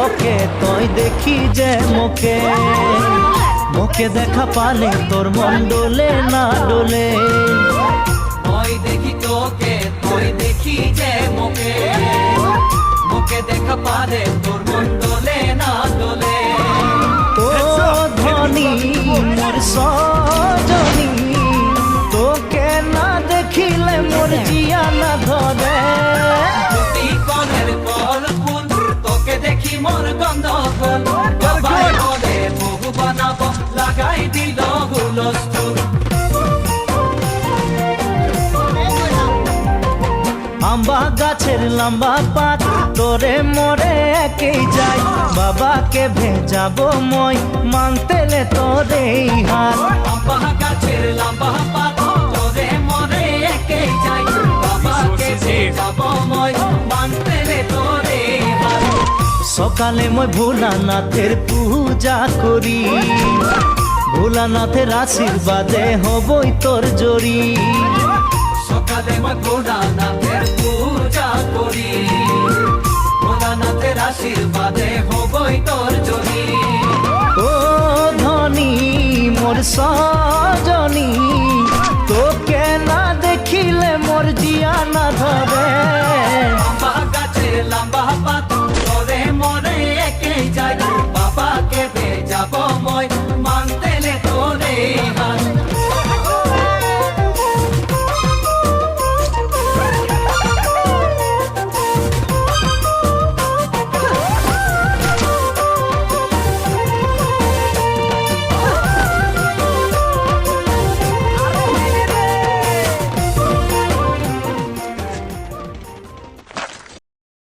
তোকে তুই দেখি যে মুখে মুখে দেখা পালে তোর মন ডোলে না ডোলে তুই দেখি তোকে তুই দেখি যে মুখে মুখে দেখা পালে তোর মন ডোলে না ডোলে ও ধনী মোর সজনী তোকে না দেখিলে মোর জিয়া না ধরে দুটি কনের কল ফুল তোকে দেখি মোর গন্ধ ফুল বাবাই বলে বহু বানাবো লাগাই দিল হুলস্থুল আম্বা গাছের লম্বা পাত তোরে মোরে একেই যাই বাবাকে ভেজাবো মই মানতেলে তোরে হাত আম্বা গাছের লম্বা পাত তোরে মোরে একে যাই বাবাকে ভেজাবো মই মানতেলে তোরে হাত সকালে মই ভোলানাথের পূজা করি ভোলানাথের আশীর্বাদে হবই তোর জড়ি সকালে মই ভোলানাথের পূজা করি ভোলানাথের আশীর্বাদে হবই তোর জড়ি ও ধনী মোর সজনী তোকে না দেখিলে মোর জিয়া না ধরে